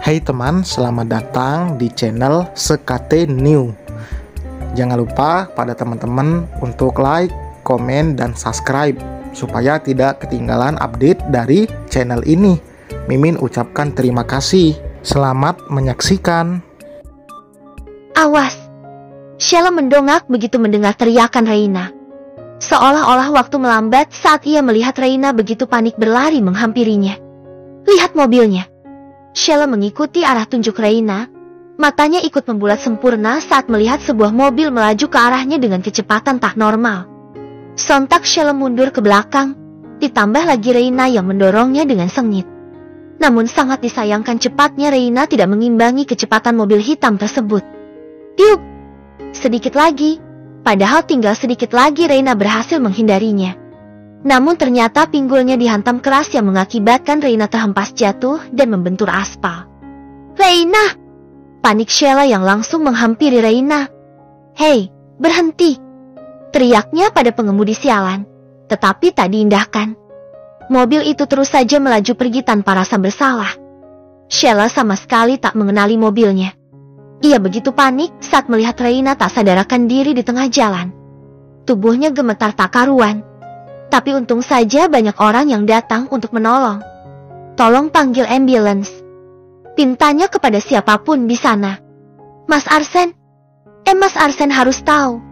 Hai teman, selamat datang di channel SKT New. Jangan lupa pada teman-teman untuk like, komen, dan subscribe supaya tidak ketinggalan update dari channel ini. Mimin ucapkan terima kasih. Selamat menyaksikan. Awas! Sheila mendongak begitu mendengar teriakan Reina. Seolah-olah waktu melambat saat ia melihat Reina begitu panik berlari menghampirinya. Lihat mobilnya. Sheila mengikuti arah tunjuk Reina. Matanya ikut membulat sempurna saat melihat sebuah mobil melaju ke arahnya dengan kecepatan tak normal. Sontak Sheila mundur ke belakang, ditambah lagi Reina yang mendorongnya dengan sengit. Namun sangat disayangkan cepatnya Reina tidak mengimbangi kecepatan mobil hitam tersebut. Tiup! Sedikit lagi, padahal tinggal sedikit lagi Reina berhasil menghindarinya. Namun ternyata pinggulnya dihantam keras yang mengakibatkan Reina terhempas jatuh dan membentur aspal. Reina! Panik Sheila yang langsung menghampiri Reina. Hei, berhenti! Teriaknya pada pengemudi sialan, tetapi tak diindahkan. Mobil itu terus saja melaju pergi tanpa rasa bersalah. Sheila sama sekali tak mengenali mobilnya. Ia begitu panik saat melihat Reina tak sadarkan diri di tengah jalan. Tubuhnya gemetar tak karuan. Tapi untung saja banyak orang yang datang untuk menolong. Tolong panggil ambulans. Pintanya kepada siapapun di sana. Mas Arsen? Mas Arsen harus tahu.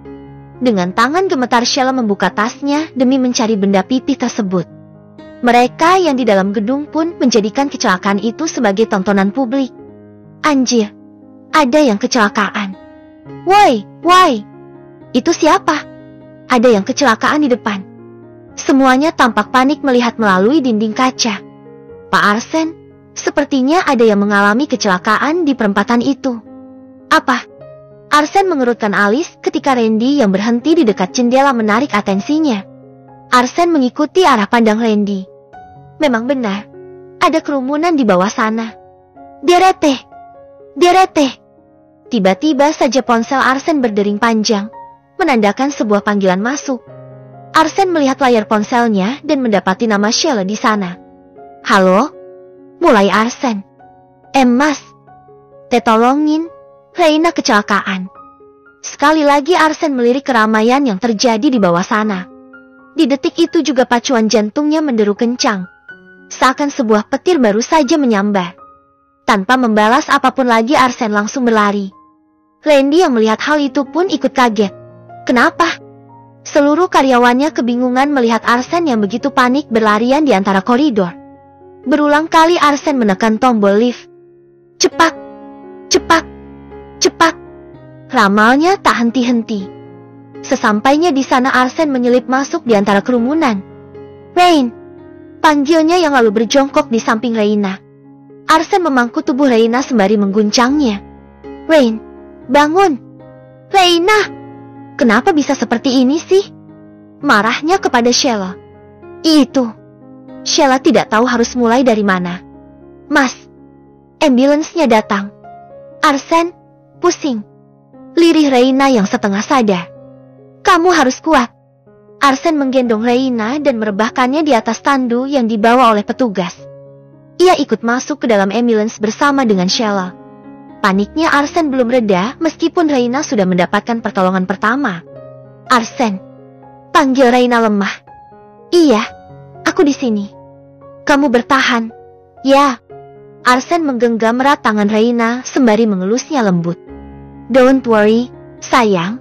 Dengan tangan gemetar Sheila membuka tasnya demi mencari benda pipih tersebut. Mereka yang di dalam gedung pun menjadikan kecelakaan itu sebagai tontonan publik. Anjir, ada yang kecelakaan. Woi, itu siapa? Ada yang kecelakaan di depan. Semuanya tampak panik melihat melalui dinding kaca. Pak Arsen, sepertinya ada yang mengalami kecelakaan di perempatan itu. Apa? Arsen mengerutkan alis ketika Randy yang berhenti di dekat jendela menarik atensinya. Arsen mengikuti arah pandang Randy. Memang benar, ada kerumunan di bawah sana. Derete! Tiba-tiba saja ponsel Arsen berdering panjang, menandakan sebuah panggilan masuk. Arsen melihat layar ponselnya dan mendapati nama Sheila di sana. Halo? Mulai Arsen. Mas. Tolongin, Reina kecelakaan. Sekali lagi Arsen melirik keramaian yang terjadi di bawah sana. Di detik itu juga pacuan jantungnya menderu kencang. Seakan sebuah petir baru saja menyambar. Tanpa membalas apapun lagi Arsen langsung berlari. Randy yang melihat hal itu pun ikut kaget. Kenapa? Seluruh karyawannya kebingungan melihat Arsen yang begitu panik berlarian di antara koridor. Berulang kali Arsen menekan tombol lift. Cepat! Ramalnya tak henti-henti. Sesampainya di sana Arsen menyelip masuk di antara kerumunan. Rain! Panggilnya yang lalu berjongkok di samping Reina. Arsen memangku tubuh Reina sembari mengguncangnya. Rain, bangun! Reina! Kenapa bisa seperti ini sih? Marahnya kepada Sheila. Itu. Sheila tidak tahu harus mulai dari mana. Mas, ambulansnya datang. Arsen, pusing. Lirih Reina yang setengah sadar. Kamu harus kuat. Arsen menggendong Reina dan merebahkannya di atas tandu yang dibawa oleh petugas. Ia ikut masuk ke dalam ambulans bersama dengan Sheila. Paniknya Arsen belum reda meskipun Reina sudah mendapatkan pertolongan pertama. Arsen, panggil Reina lemah. Iya, aku di sini. Kamu bertahan. Ya. Arsen menggenggam erat tangan Reina sembari mengelusnya lembut. Don't worry, sayang.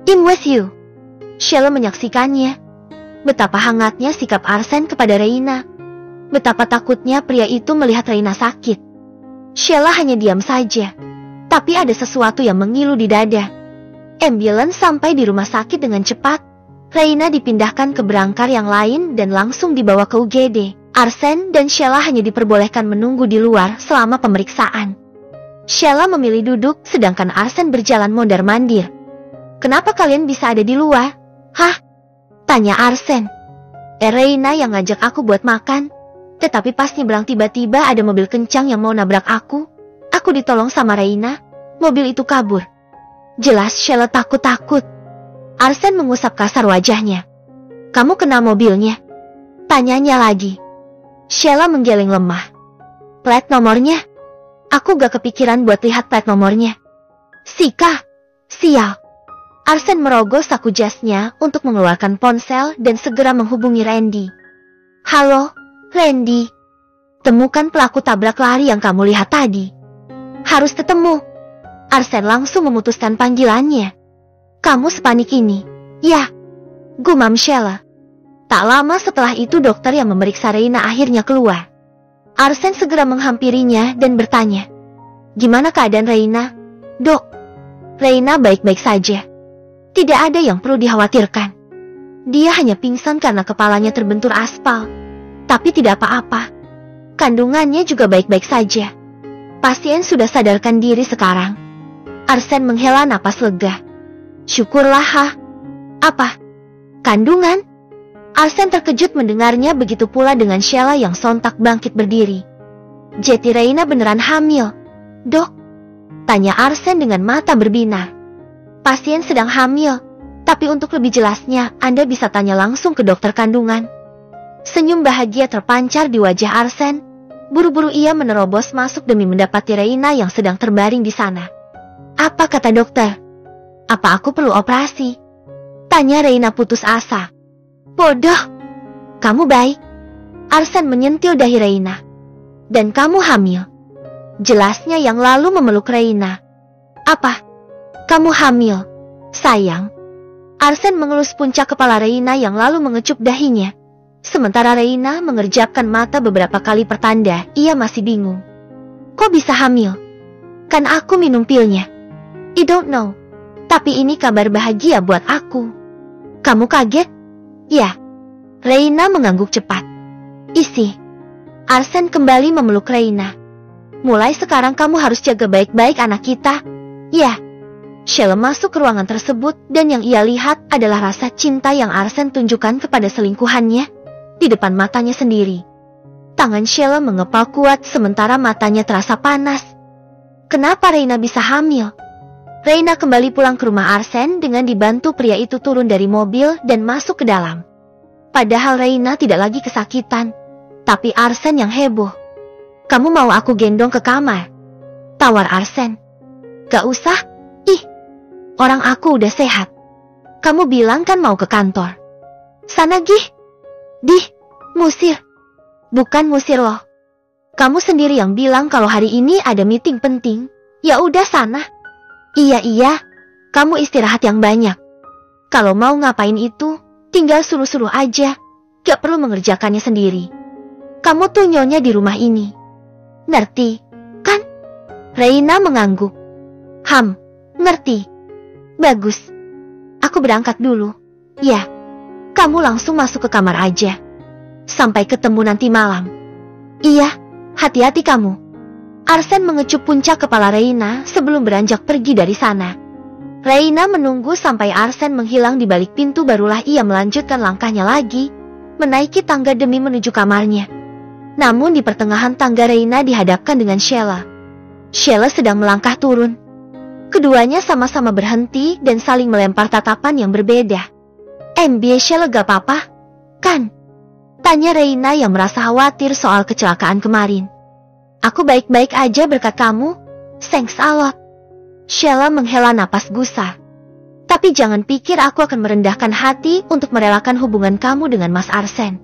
I'm with you. Sheila menyaksikannya. Betapa hangatnya sikap Arsen kepada Reina. Betapa takutnya pria itu melihat Reina sakit. Sheila hanya diam saja. Tapi ada sesuatu yang mengilu di dada. Ambulans sampai di rumah sakit dengan cepat. Reina dipindahkan ke berangkar yang lain dan langsung dibawa ke UGD. Arsen dan Sheila hanya diperbolehkan menunggu di luar selama pemeriksaan. Sheila memilih duduk sedangkan Arsen berjalan mondar-mandir. Kenapa kalian bisa ada di luar? Hah? Tanya Arsen. Reina yang ngajak aku buat makan. Tetapi pas nyebrang tiba-tiba ada mobil kencang yang mau nabrak aku. Aku ditolong sama Reina. Mobil itu kabur. Jelas Sheila takut-takut. Arsen mengusap kasar wajahnya. Kamu kenal mobilnya? Tanyanya lagi. Sheila menggeleng lemah. Plat nomornya? Aku gak kepikiran buat lihat plat nomornya. Sika, sial. Arsen merogoh saku jasnya untuk mengeluarkan ponsel dan segera menghubungi Randy. Halo, Randy. Temukan pelaku tabrak lari yang kamu lihat tadi. Harus ketemu. Arsen langsung memutuskan panggilannya. Kamu sepanik ini? Ya, gumam Sheila. Tak lama setelah itu dokter yang memeriksa Reina akhirnya keluar. Arsen segera menghampirinya dan bertanya, "Gimana keadaan Reina?" "Dok, Reina baik-baik saja. Tidak ada yang perlu dikhawatirkan. Dia hanya pingsan karena kepalanya terbentur aspal. Tapi tidak apa-apa. Kandungannya juga baik-baik saja. Pasien sudah sadarkan diri sekarang." Arsen menghela napas lega. "Syukurlah, ha. Apa? Kandungan?" Arsen terkejut mendengarnya, begitu pula dengan Sheila yang sontak bangkit berdiri. "Jadi Reina beneran hamil, Dok?" tanya Arsen dengan mata berbinar. "Pasien sedang hamil, tapi untuk lebih jelasnya Anda bisa tanya langsung ke dokter kandungan." Senyum bahagia terpancar di wajah Arsen. Buru-buru ia menerobos masuk demi mendapati Reina yang sedang terbaring di sana. "Apa kata dokter? Apa aku perlu operasi?" tanya Reina putus asa. "Bodoh, kamu baik." Arsen menyentil dahi Reina. "Dan kamu hamil?" jelasnya yang lalu memeluk Reina. "Apa? Kamu hamil, sayang?" Arsen mengelus puncak kepala Reina yang lalu mengecup dahinya. Sementara Reina mengerjapkan mata beberapa kali pertanda ia masih bingung. "Kok bisa hamil? Kan aku minum pilnya." "I don't know. Tapi ini kabar bahagia buat aku." "Kamu kaget?" "Ya." Reina mengangguk cepat. "Isi." Arsen kembali memeluk Reina. "Mulai sekarang kamu harus jaga baik-baik anak kita." "Ya." Sheila masuk ke ruangan tersebut dan yang ia lihat adalah rasa cinta yang Arsen tunjukkan kepada selingkuhannya di depan matanya sendiri. Tangan Sheila mengepal kuat sementara matanya terasa panas. Kenapa Reina bisa hamil? Reina kembali pulang ke rumah Arsen dengan dibantu pria itu turun dari mobil dan masuk ke dalam. Padahal Reina tidak lagi kesakitan, tapi Arsen yang heboh. "Kamu mau aku gendong ke kamar?" tawar Arsen. "Gak usah, ih. Orang aku udah sehat. Kamu bilang kan mau ke kantor. Sana gih. Dih, musir." "Bukan musir loh. Kamu sendiri yang bilang kalau hari ini ada meeting penting. Ya udah sana." Iya, kamu istirahat yang banyak. Kalau mau ngapain itu, tinggal suruh-suruh aja. Gak perlu mengerjakannya sendiri. Kamu tuh nyonya di rumah ini. Ngerti, kan? Reina mengangguk. Ngerti. Bagus. Aku berangkat dulu. Ya, kamu langsung masuk ke kamar aja. Sampai ketemu nanti malam. Iya, hati-hati kamu. Arsen mengecup puncak kepala Reina sebelum beranjak pergi dari sana. Reina menunggu sampai Arsen menghilang di balik pintu, barulah ia melanjutkan langkahnya lagi, menaiki tangga demi menuju kamarnya. Namun di pertengahan tangga Reina dihadapkan dengan Sheila. Sheila sedang melangkah turun. Keduanya sama-sama berhenti dan saling melempar tatapan yang berbeda. "MB Sheila, gak apa-apa, kan?" tanya Reina yang merasa khawatir soal kecelakaan kemarin. "Aku baik-baik aja berkat kamu, thanks a lot." Sheila menghela napas gusar. "Tapi jangan pikir aku akan merendahkan hati untuk merelakan hubungan kamu dengan Mas Arsen."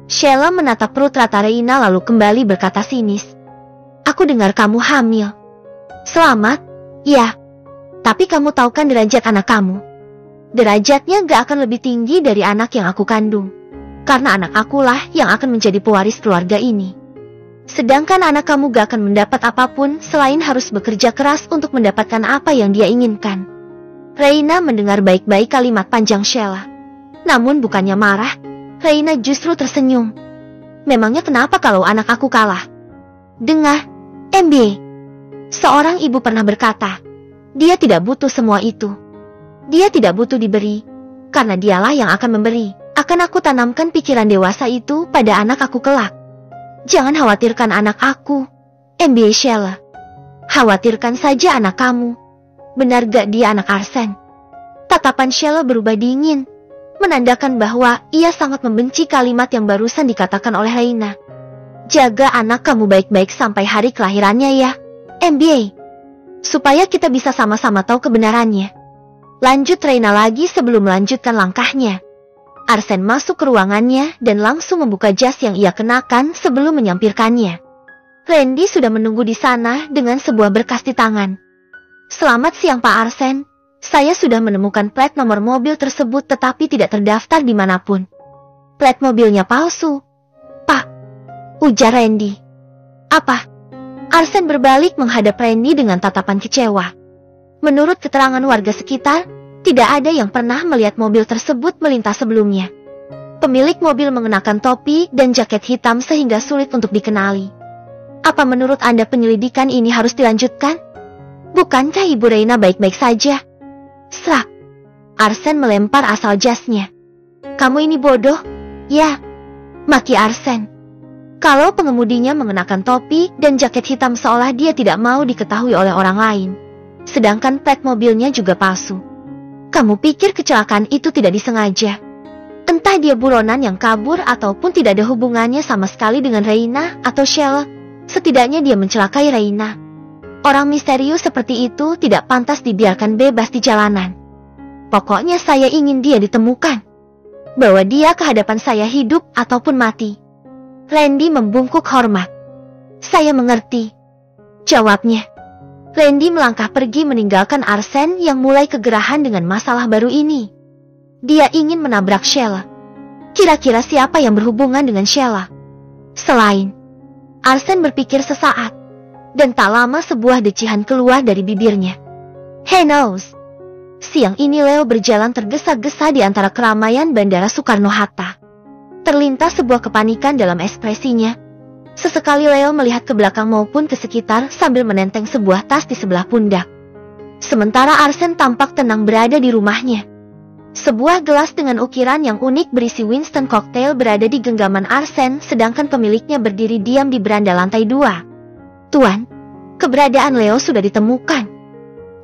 Sheila menatap perut rata Reina lalu kembali berkata sinis. "Aku dengar kamu hamil." "Selamat." "Ya, tapi kamu tahu kan derajat anak kamu? Derajatnya gak akan lebih tinggi dari anak yang aku kandung. Karena anak akulah yang akan menjadi pewaris keluarga ini. Sedangkan anak kamu gak akan mendapat apapun selain harus bekerja keras untuk mendapatkan apa yang dia inginkan." Reina mendengar baik-baik kalimat panjang Sheila. Namun bukannya marah, Reina justru tersenyum. "Memangnya kenapa kalau anak aku kalah?" "Dengar, MB. Seorang ibu pernah berkata, dia tidak butuh semua itu. Dia tidak butuh diberi, karena dialah yang akan memberi. Akan aku tanamkan pikiran dewasa itu pada anak aku kelak. Jangan khawatirkan anak aku, MB Sheila. Khawatirkan saja anak kamu. Benar gak dia anak Arsen?" Tatapan Sheila berubah dingin, menandakan bahwa ia sangat membenci kalimat yang barusan dikatakan oleh Reina. "Jaga anak kamu baik-baik sampai hari kelahirannya ya." MBA. Supaya kita bisa sama-sama tahu kebenarannya. Lanjut Reina lagi sebelum melanjutkan langkahnya. Arsen masuk ke ruangannya dan langsung membuka jas yang ia kenakan sebelum menyampirkannya. Randy sudah menunggu di sana dengan sebuah berkas di tangan. Selamat siang Pak Arsen. Saya sudah menemukan plat nomor mobil tersebut tetapi tidak terdaftar dimanapun. Plat mobilnya palsu. Pak, ujar Randy. Apa? Arsen berbalik menghadap Randy dengan tatapan kecewa. Menurut keterangan warga sekitar, tidak ada yang pernah melihat mobil tersebut melintas sebelumnya. Pemilik mobil mengenakan topi dan jaket hitam sehingga sulit untuk dikenali. Apa menurut Anda penyelidikan ini harus dilanjutkan? Bukankah Ibu Reina baik-baik saja? Serak. Arsen melempar asal jasnya. Kamu ini bodoh? Ya, maki Arsen. Kalau pengemudinya mengenakan topi dan jaket hitam seolah dia tidak mau diketahui oleh orang lain. Sedangkan plat mobilnya juga palsu. Kamu pikir kecelakaan itu tidak disengaja? Entah dia buronan yang kabur ataupun tidak ada hubungannya sama sekali dengan Reina atau Sheila. Setidaknya dia mencelakai Reina. Orang misterius seperti itu tidak pantas dibiarkan bebas di jalanan. Pokoknya saya ingin dia ditemukan. Bawa dia ke hadapan saya hidup ataupun mati. Randy membungkuk hormat. Saya mengerti, jawabnya. Randy melangkah pergi meninggalkan Arsen yang mulai kegerahan dengan masalah baru ini. Dia ingin menabrak Sheila. Kira-kira siapa yang berhubungan dengan Sheila? Selain Arsen berpikir sesaat, dan tak lama sebuah decihan keluar dari bibirnya. Hey Nose. Siang ini Leo berjalan tergesa-gesa di antara keramaian Bandara Soekarno-Hatta. Terlintas sebuah kepanikan dalam ekspresinya. Sesekali Leo melihat ke belakang maupun ke sekitar sambil menenteng sebuah tas di sebelah pundak. Sementara Arsen tampak tenang berada di rumahnya. Sebuah gelas dengan ukiran yang unik berisi Winston cocktail berada di genggaman Arsen, sedangkan pemiliknya berdiri diam di beranda lantai 2. Tuan, keberadaan Leo sudah ditemukan.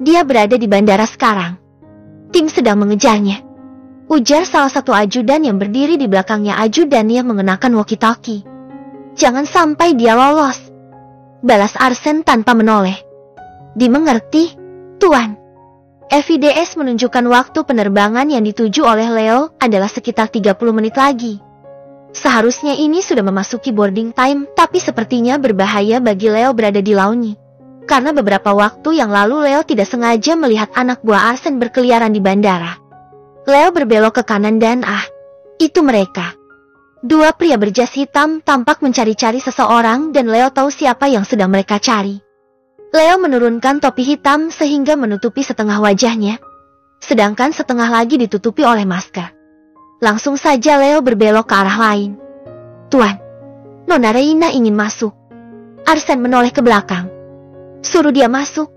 Dia berada di bandara sekarang. Tim sedang mengejarnya, ujar salah satu ajudan yang berdiri di belakangnya. Ajudan yang mengenakan walkie-talkie. Jangan sampai dia lolos, balas Arsen tanpa menoleh. Dimengerti, Tuan. FIDS menunjukkan waktu penerbangan yang dituju oleh Leo adalah sekitar 30 menit lagi. Seharusnya ini sudah memasuki boarding time, tapi sepertinya berbahaya bagi Leo berada di launnya. Karena beberapa waktu yang lalu Leo tidak sengaja melihat anak buah Arsen berkeliaran di bandara. Leo berbelok ke kanan dan itu mereka. Dua pria berjas hitam tampak mencari-cari seseorang dan Leo tahu siapa yang sedang mereka cari. Leo menurunkan topi hitam sehingga menutupi setengah wajahnya, sedangkan setengah lagi ditutupi oleh masker. Langsung saja Leo berbelok ke arah lain. Tuan, Nona Reina ingin masuk. Arsen menoleh ke belakang. Suruh dia masuk,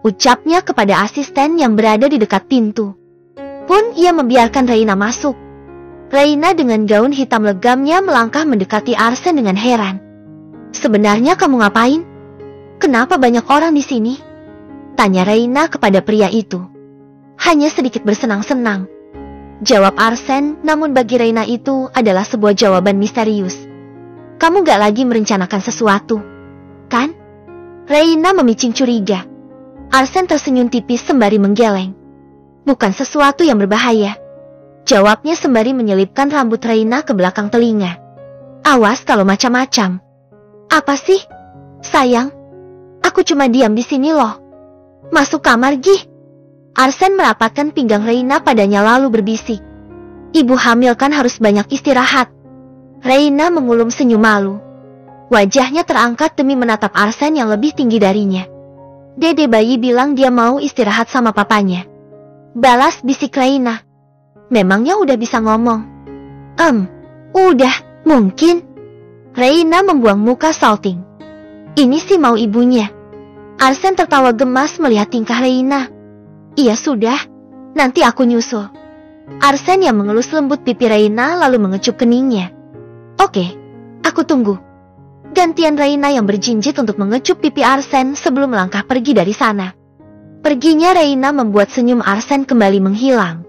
ucapnya kepada asisten yang berada di dekat pintu. Pun ia membiarkan Reina masuk. Reina dengan gaun hitam legamnya melangkah mendekati Arsen dengan heran. Sebenarnya kamu ngapain? Kenapa banyak orang di sini? Tanya Reina kepada pria itu. Hanya sedikit bersenang-senang, jawab Arsen, namun bagi Reina itu adalah sebuah jawaban misterius. Kamu gak lagi merencanakan sesuatu, kan? Reina memicing curiga. Arsen tersenyum tipis sembari menggeleng. Bukan sesuatu yang berbahaya, jawabnya sembari menyelipkan rambut Reina ke belakang telinga. Awas kalau macam-macam. Apa sih? Sayang, aku cuma diam di sini loh. Masuk kamar, Gih. Arsen merapatkan pinggang Reina padanya lalu berbisik. Ibu hamil kan harus banyak istirahat. Reina mengulum senyum malu. Wajahnya terangkat demi menatap Arsen yang lebih tinggi darinya. Dede bayi bilang dia mau istirahat sama papanya, balas bisik Reina. Memangnya udah bisa ngomong? Udah, mungkin. Reina membuang muka salting. Ini sih mau ibunya. Arsen tertawa gemas melihat tingkah Reina. Iya sudah, nanti aku nyusul. Arsen yang mengelus lembut pipi Reina lalu mengecup keningnya. Oke, aku tunggu. Gantian Reina yang berjinjit untuk mengecup pipi Arsen sebelum melangkah pergi dari sana. Perginya Reina membuat senyum Arsen kembali menghilang.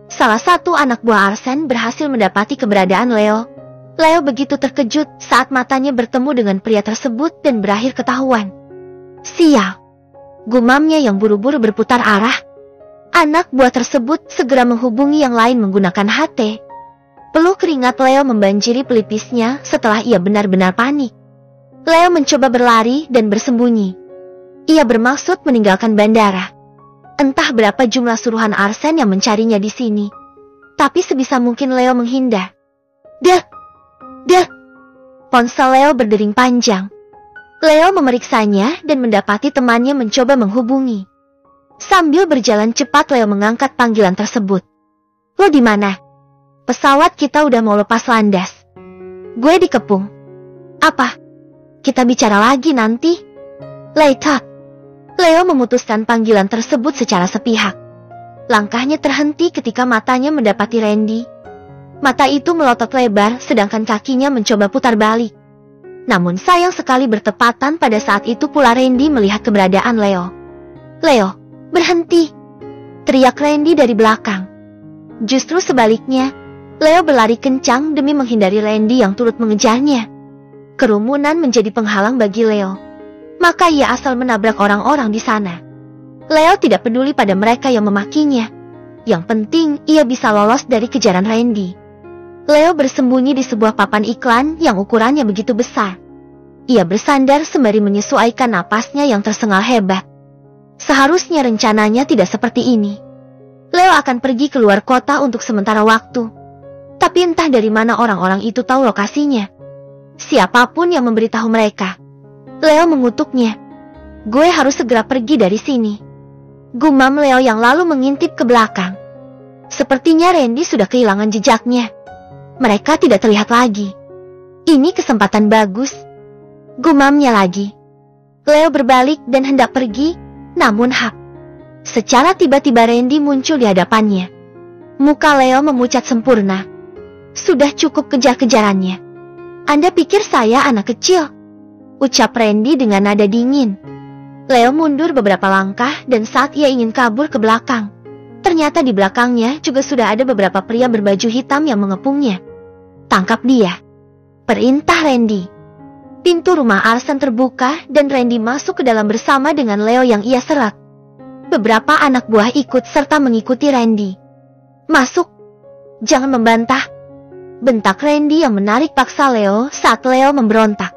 Salah satu anak buah Arsen berhasil mendapati keberadaan Leo. Leo begitu terkejut saat matanya bertemu dengan pria tersebut dan berakhir ketahuan. Sial, gumamnya yang buru-buru berputar arah. Anak buah tersebut segera menghubungi yang lain menggunakan HT. Peluh keringat Leo membanjiri pelipisnya setelah ia benar-benar panik. Leo mencoba berlari dan bersembunyi. Ia bermaksud meninggalkan bandara. Entah berapa jumlah suruhan Arsen yang mencarinya di sini. Tapi sebisa mungkin Leo menghindar. Deh. Ponsel Leo berdering panjang. Leo memeriksanya dan mendapati temannya mencoba menghubungi. Sambil berjalan cepat Leo mengangkat panggilan tersebut. Lo di mana? Pesawat kita udah mau lepas landas. Gue dikepung. Apa? Kita bicara lagi nanti? Later. Leo memutuskan panggilan tersebut secara sepihak. Langkahnya terhenti ketika matanya mendapati Randy. Mata itu melotot lebar sedangkan kakinya mencoba putar balik. Namun sayang sekali bertepatan pada saat itu pula Randy melihat keberadaan Leo. Leo, berhenti! Teriak Randy dari belakang. Justru sebaliknya, Leo berlari kencang demi menghindari Randy yang turut mengejarnya. Kerumunan menjadi penghalang bagi Leo. Maka ia asal menabrak orang-orang di sana. Leo tidak peduli pada mereka yang memakinya. Yang penting ia bisa lolos dari kejaran Randy. Leo bersembunyi di sebuah papan iklan yang ukurannya begitu besar. Ia bersandar sembari menyesuaikan napasnya yang tersengal hebat. Seharusnya rencananya tidak seperti ini. Leo akan pergi keluar kota untuk sementara waktu. Tapi entah dari mana orang-orang itu tahu lokasinya. Siapapun yang memberitahu mereka. Leo mengutuknya. Gue harus segera pergi dari sini. Gumam Leo yang lalu mengintip ke belakang. Sepertinya Randy sudah kehilangan jejaknya. Mereka tidak terlihat lagi. Ini kesempatan bagus. Gumamnya lagi. Leo berbalik dan hendak pergi, namun secara tiba-tiba Randy muncul di hadapannya. Muka Leo memucat sempurna. Sudah cukup kejar-kejarannya. Anda pikir saya anak kecil? Ucap Randy dengan nada dingin. Leo mundur beberapa langkah dan saat ia ingin kabur ke belakang, ternyata di belakangnya juga sudah ada beberapa pria berbaju hitam yang mengepungnya. Tangkap dia. Perintah Randy. Pintu rumah Arsen terbuka dan Randy masuk ke dalam bersama dengan Leo yang ia seret. Beberapa anak buah ikut serta mengikuti Randy. Masuk. Jangan membantah. Bentak Randy yang menarik paksa Leo saat Leo memberontak.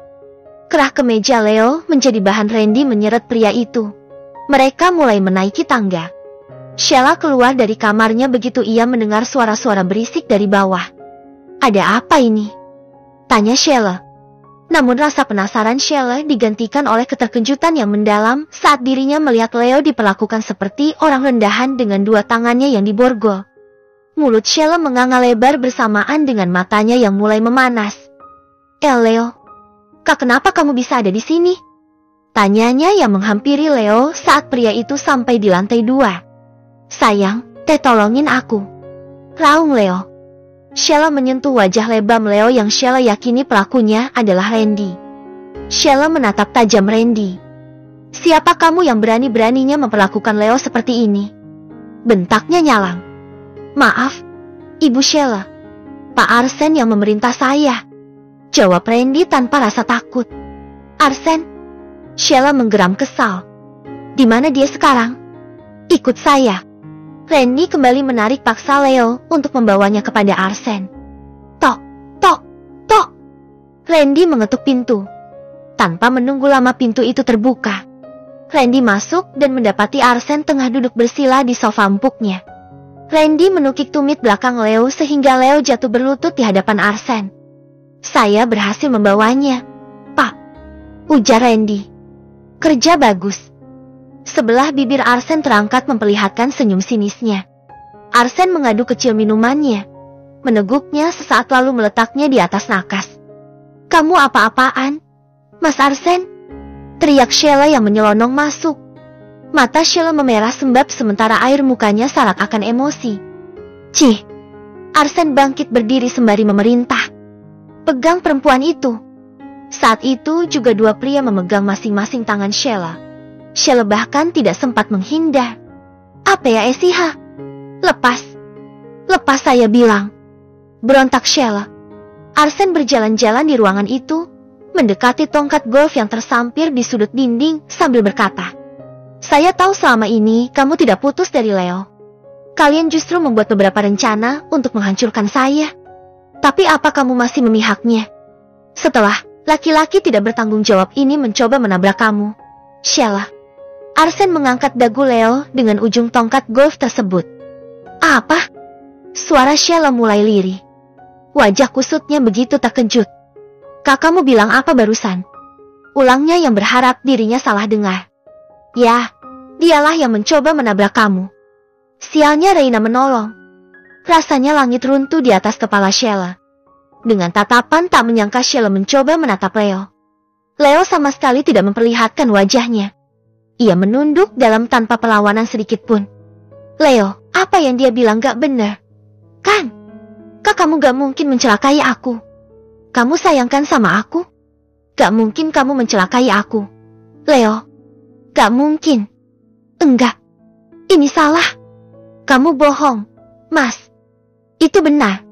Kerah kemeja Leo menjadi bahan Randy menyeret pria itu. Mereka mulai menaiki tangga. Sheila keluar dari kamarnya begitu ia mendengar suara-suara berisik dari bawah. Ada apa ini? Tanya Sheila. Namun rasa penasaran Sheila digantikan oleh keterkejutan yang mendalam saat dirinya melihat Leo diperlakukan seperti orang rendahan dengan dua tangannya yang diborgol. Mulut Sheila menganga lebar bersamaan dengan matanya yang mulai memanas. Leo, Kak, kenapa kamu bisa ada di sini? Tanyanya yang menghampiri Leo saat pria itu sampai di lantai 2. Sayang, tolongin aku. Raung Leo. Sheila menyentuh wajah lebam Leo yang Sheila yakini pelakunya adalah Randy. Sheila menatap tajam Randy. Siapa kamu yang berani-beraninya memperlakukan Leo seperti ini? Bentaknya nyalang. Maaf, Ibu Sheila. Pak Arsen yang memerintah saya. Jawab Randy tanpa rasa takut. Arsen? Sheila menggeram kesal. Di mana dia sekarang? Ikut saya. Randy kembali menarik paksa Leo untuk membawanya kepada Arsen. Tok, tok, tok. Randy mengetuk pintu. Tanpa menunggu lama pintu itu terbuka. Randy masuk dan mendapati Arsen tengah duduk bersila di sofa empuknya. Randy menukik tumit belakang Leo sehingga Leo jatuh berlutut di hadapan Arsen. Saya berhasil membawanya, Pak. Ujar Randy. Kerja bagus. Sebelah bibir Arsen terangkat memperlihatkan senyum sinisnya. Arsen mengadu kecil minumannya. Meneguknya sesaat lalu meletaknya di atas nakas. Kamu apa-apaan? Mas Arsen? Teriak Sheila yang menyelonong masuk. Mata Sheila memerah sembab sementara air mukanya syarat akan emosi. Cih! Arsen bangkit berdiri sembari memerintah. Pegang perempuan itu. Saat itu juga dua pria memegang masing-masing tangan Sheila. Sheila bahkan tidak sempat menghindar. Apa ya Esiha? Lepas. Lepas saya bilang. Berontak Sheila. Arsen berjalan-jalan di ruangan itu, mendekati tongkat golf yang tersampir di sudut dinding sambil berkata, "Saya tahu selama ini kamu tidak putus dari Leo. Kalian justru membuat beberapa rencana untuk menghancurkan saya. Tapi apa kamu masih memihaknya? Setelah laki-laki tidak bertanggung jawab ini mencoba menabrak kamu, Sheila." Arsen mengangkat dagu Leo dengan ujung tongkat golf tersebut. "Apa?" Suara Sheila mulai lirih. Wajah kusutnya begitu terkejut. "Kakakmu bilang apa barusan?" Ulangnya yang berharap dirinya salah dengar. "Ya, dialah yang mencoba menabrak kamu." Sialnya Reina menolong. Rasanya langit runtuh di atas kepala Sheila. Dengan tatapan tak menyangka Sheila mencoba menatap Leo. Leo sama sekali tidak memperlihatkan wajahnya. Ia menunduk dalam tanpa perlawanan sedikit pun. "Leo, apa yang dia bilang gak benar? Kan? Kamu gak mungkin mencelakai aku. Kamu sayangkan sama aku? Gak mungkin kamu mencelakai aku. Leo, gak mungkin. Enggak. Ini salah. Kamu bohong, Mas." "Itu benar."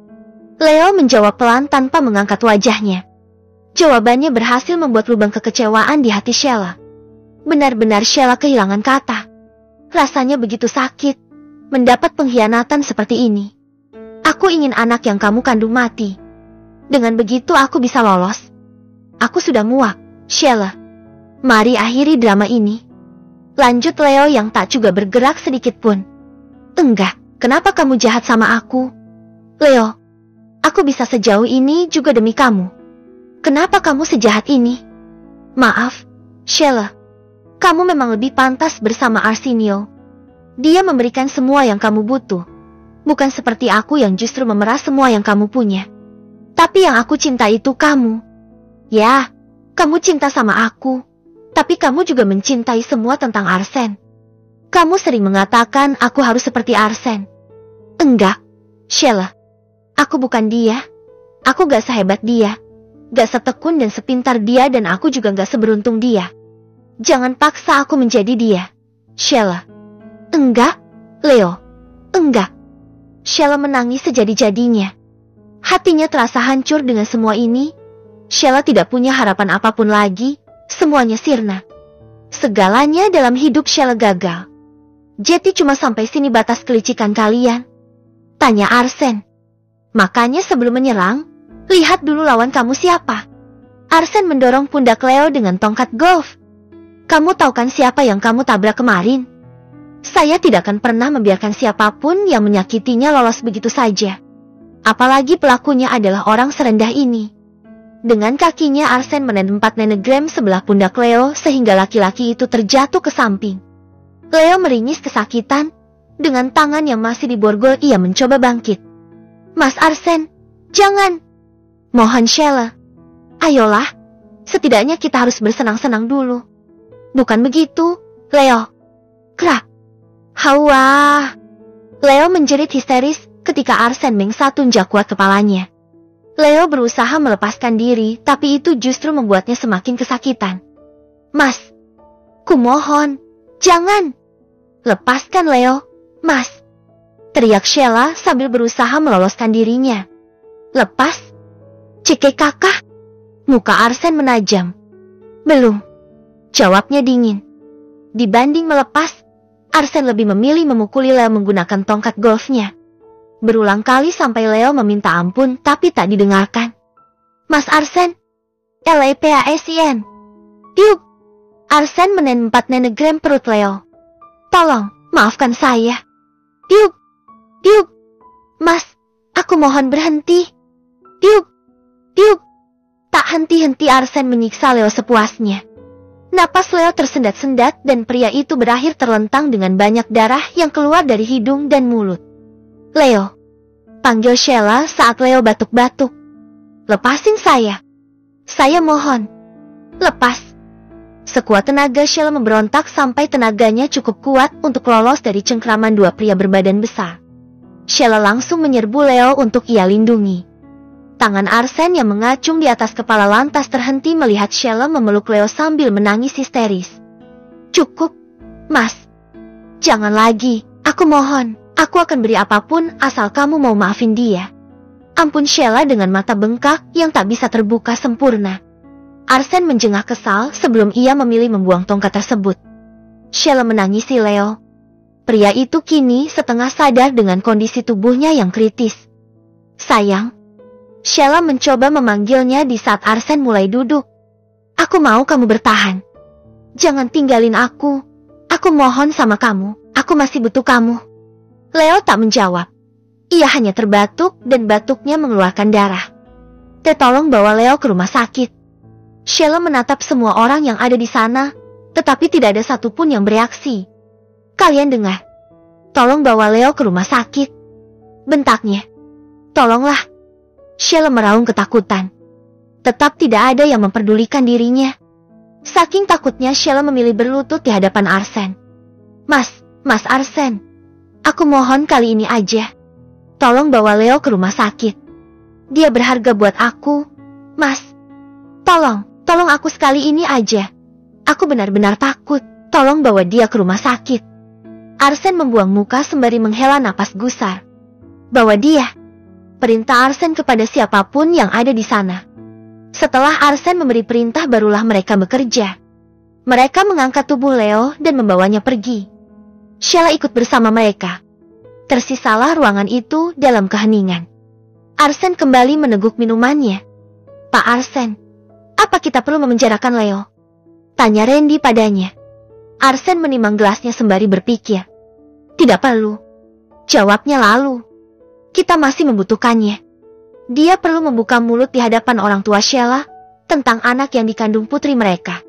Leo menjawab pelan tanpa mengangkat wajahnya. Jawabannya berhasil membuat lubang kekecewaan di hati Sheila. Benar-benar Sheila kehilangan kata. Rasanya begitu sakit mendapat pengkhianatan seperti ini. "Aku ingin anak yang kamu kandung mati. Dengan begitu aku bisa lolos. Aku sudah muak, Sheila. Mari akhiri drama ini." Lanjut Leo yang tak juga bergerak sedikit pun. "Enggak, kenapa kamu jahat sama aku? Leo, aku bisa sejauh ini juga demi kamu. Kenapa kamu sejahat ini? Maaf, Sheila. Kamu memang lebih pantas bersama Arsenio. Dia memberikan semua yang kamu butuh. Bukan seperti aku yang justru memeras semua yang kamu punya. Tapi yang aku cinta itu kamu. Ya, kamu cinta sama aku. Tapi kamu juga mencintai semua tentang Arsen. Kamu sering mengatakan aku harus seperti Arsen. Enggak, Sheila. Aku bukan dia. Aku gak sehebat dia. Gak setekun dan sepintar dia dan aku juga gak seberuntung dia. Jangan paksa aku menjadi dia, Sheila. Enggak, Leo. Enggak. Sheila menangis sejadi-jadinya. Hatinya terasa hancur dengan semua ini. Sheila tidak punya harapan apapun lagi. Semuanya sirna. Segalanya dalam hidup Sheila gagal. Jadi cuma sampai sini batas kelicikan kalian? Tanya Arsen. Makanya sebelum menyerang, lihat dulu lawan kamu siapa. Arsen mendorong pundak Leo dengan tongkat golf. Kamu tahu kan siapa yang kamu tabrak kemarin? Saya tidak akan pernah membiarkan siapapun yang menyakitinya lolos begitu saja. Apalagi pelakunya adalah orang serendah ini. Dengan kakinya Arsen menempatkan nenegram sebelah pundak Leo sehingga laki-laki itu terjatuh ke samping. Leo meringis kesakitan. Dengan tangan yang masih diborgol ia mencoba bangkit. Mas Arsen, jangan. Mohon Sheila. Ayolah, setidaknya kita harus bersenang-senang dulu. Bukan begitu, Leo. Krak. Hawa. Leo menjerit histeris ketika Arsen mengsa tunjak kuat kepalanya. Leo berusaha melepaskan diri, tapi itu justru membuatnya semakin kesakitan. Mas, kumohon, jangan. Lepaskan Leo, Mas. Teriak Sheila sambil berusaha meloloskan dirinya. Lepas? Cekek kakak. Muka Arsen menajam. Belum. Jawabnya dingin. Dibanding melepas, Arsen lebih memilih memukuli Leo menggunakan tongkat golfnya. Berulang kali sampai Leo meminta ampun tapi tak didengarkan. Mas Arsen. LAPASIN. Yuk. Arsen menempat nenegram perut Leo. Tolong, maafkan saya. Yuk. Yuk. Mas, aku mohon berhenti. Yuk. Yuk. Tak henti-henti Arsen menyiksa Leo sepuasnya. Napas Leo tersendat-sendat dan pria itu berakhir terlentang dengan banyak darah yang keluar dari hidung dan mulut. Leo. Panggil Sheila saat Leo batuk-batuk. Lepasin saya. Saya mohon. Lepas. Sekuat tenaga Sheila memberontak sampai tenaganya cukup kuat untuk lolos dari cengkraman dua pria berbadan besar. Sheila langsung menyerbu Leo untuk ia lindungi. Tangan Arsen yang mengacung di atas kepala lantas terhenti melihat Sheila memeluk Leo sambil menangis histeris. Cukup, Mas. Jangan lagi, aku mohon. Aku akan beri apapun asal kamu mau maafin dia. Ampun Sheila dengan mata bengkak yang tak bisa terbuka sempurna. Arsen menjengah kesal sebelum ia memilih membuang tongkat tersebut. Sheila menangisi Leo. Pria itu kini setengah sadar dengan kondisi tubuhnya yang kritis. Sayang. Sheila mencoba memanggilnya di saat Arsen mulai duduk. Aku mau kamu bertahan. Jangan tinggalin aku. Aku mohon sama kamu. Aku masih butuh kamu. Leo tak menjawab. Ia hanya terbatuk dan batuknya mengeluarkan darah. Tolong bawa Leo ke rumah sakit. Sheila menatap semua orang yang ada di sana, tetapi tidak ada satupun yang bereaksi. Kalian dengar? Tolong bawa Leo ke rumah sakit. Bentaknya. Tolonglah. Sheila meraung ketakutan. Tetap tidak ada yang memperdulikan dirinya. Saking takutnya Sheila memilih berlutut di hadapan Arsen. Mas Arsen. Aku mohon kali ini aja. Tolong bawa Leo ke rumah sakit. Dia berharga buat aku. Mas. Tolong aku sekali ini aja. Aku benar-benar takut. Tolong bawa dia ke rumah sakit. Arsen membuang muka sembari menghela napas gusar. Bawa dia. Perintah Arsen kepada siapapun yang ada di sana. Setelah Arsen memberi perintah barulah mereka bekerja. Mereka mengangkat tubuh Leo dan membawanya pergi. Sheila ikut bersama mereka. Tersisalah ruangan itu dalam keheningan. Arsen kembali meneguk minumannya. Pak Arsen, apa kita perlu memenjarakan Leo? Tanya Randy padanya. Arsen menimang gelasnya sembari berpikir. Tidak perlu. Jawabnya lalu. Kita masih membutuhkannya. Dia perlu membuka mulut di hadapan orang tua Sheila tentang anak yang dikandung putri mereka.